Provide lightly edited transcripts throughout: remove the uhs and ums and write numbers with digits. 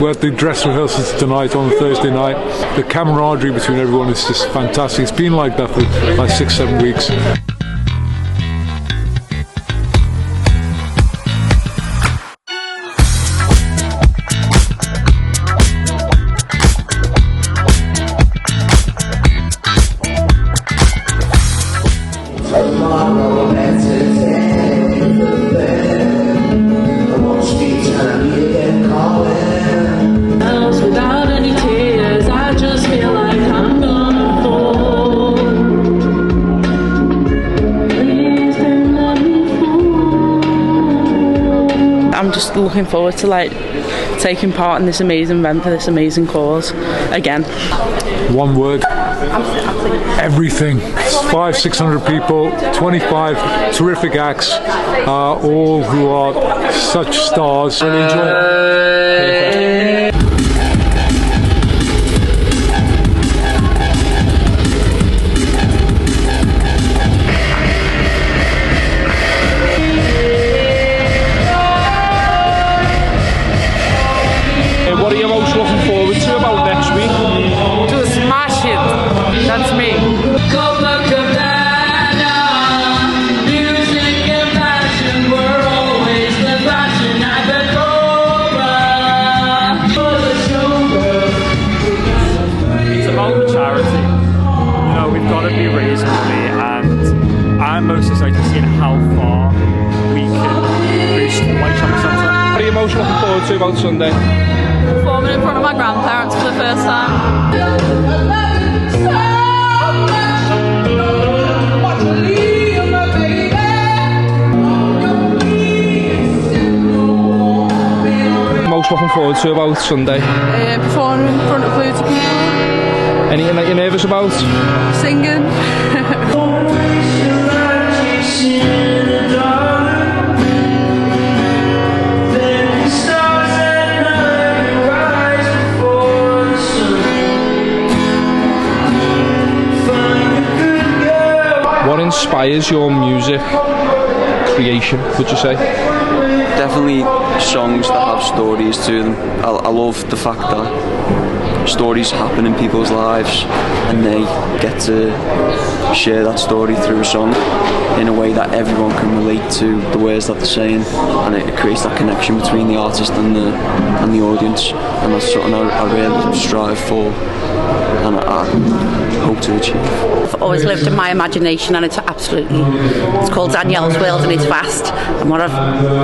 We're at the dress rehearsals tonight on a Thursday night. The camaraderie between everyone is just fantastic. It's been like that for like 6-7 weeks. I'm just looking forward to taking part in this amazing event for this amazing cause again. One word: everything. 500-600 people, 25 terrific acts, all who are such stars. Really enjoy it. What are you most looking forward to about next week? To smash it. That's me. It's about the charity. You know, we've got to be raising money, and I'm most excited to see how far we can reach the Whitechapel Centre. What are you most looking forward to about Sunday? Performing in front of my grandparents for the first time. Most looking forward to about Sunday? Performing in front of loads of people. Anything that you're nervous about? Singing. What inspires your music creation, would you say? Definitely songs that have stories to them. I love the fact that stories happen in people's lives and they get to share that story through a song in a way that everyone can relate to the words that they're saying, and it creates that connection between the artist and the audience, and that's something I really strive for and I hope to achieve. I've always lived in my imagination, and it's called Danielle's World, and it's vast, and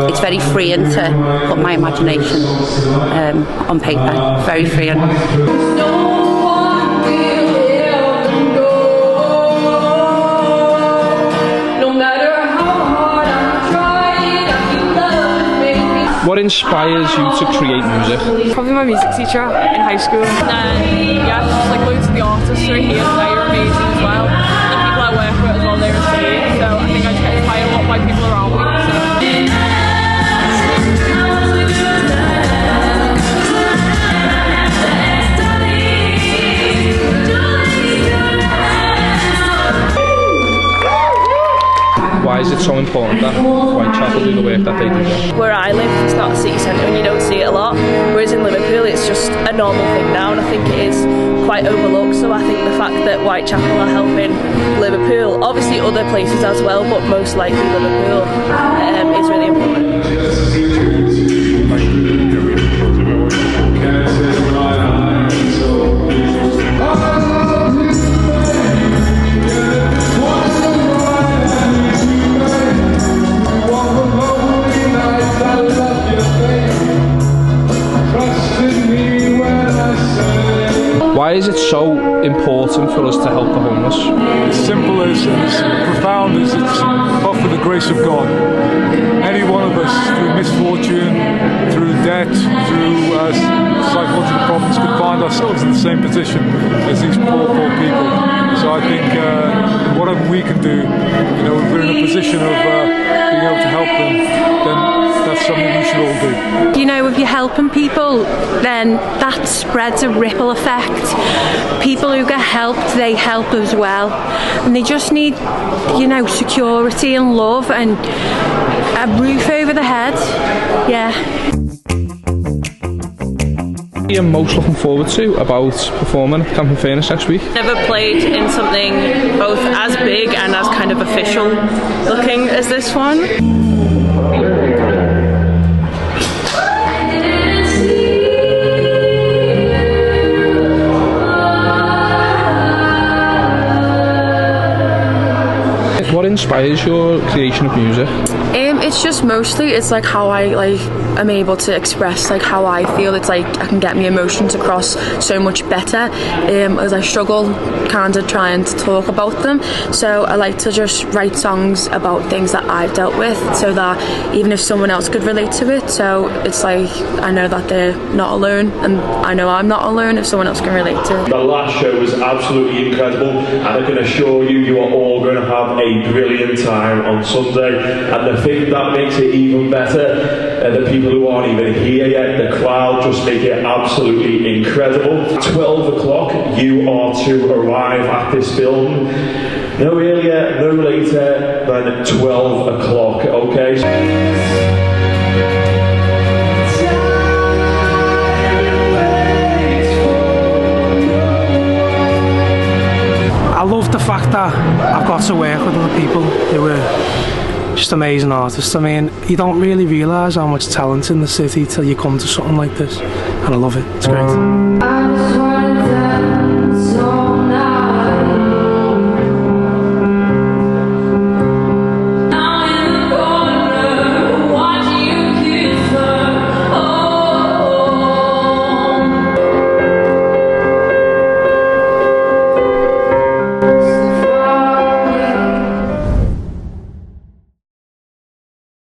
it's very freeing to put my imagination on paper, very freeing. What inspires you to create music? Probably my music teacher in high school. And then, just loads of the artists are here today are amazing as well. And the people I work with as well, they're insane. So I think I just get inspired a lot by people around me. Why is it so important that Whitechapel do the work that they do? Where I live, it's not a city centre and you don't see it a lot, whereas in Liverpool it's just a normal thing now, and I think it is quite overlooked. So I think the fact that Whitechapel are helping Liverpool, obviously other places as well, but most likely Liverpool, is really important. Why is it so important for us to help the homeless? As simple as profound as it's but for the grace of God. Any one of us, through misfortune, through debt, through psychological problems, could find ourselves in the same position as these poor people. So I think whatever we can do, if we're in a position of being able to help them, then that's something we should all do. If you're helping people, then that spreads a ripple effect. People who get helped, they help as well. And they just need, security and love and a roof over the head. Yeah. What are you most looking forward to about performing at Camp in Furnace next week? Never played in something both as big and as kind of official looking as this one. What inspires your creation of music? It's just mostly it's like how I am able to express like how I feel. It's like I can get my emotions across so much better as I struggle kind of trying to talk about them. So I like to just write songs about things that I've dealt with, so that even if someone else could relate to it, so it's like I know that they're not alone, and I know I'm not alone if someone else can relate to it. The last show was absolutely incredible, and I can assure you, you are all going to have a brilliant time on Sunday. And the thing that makes it even better are the people who aren't even here yet. The crowd just make it absolutely incredible. 12 o'clock, you are to arrive at this building. No earlier, no later than 12 o'clock, okay? I love the fact that I've got to work with other people who are just amazing artists. I mean, you don't really realise how much talent in the city till you come to something like this, and I love it. It's great.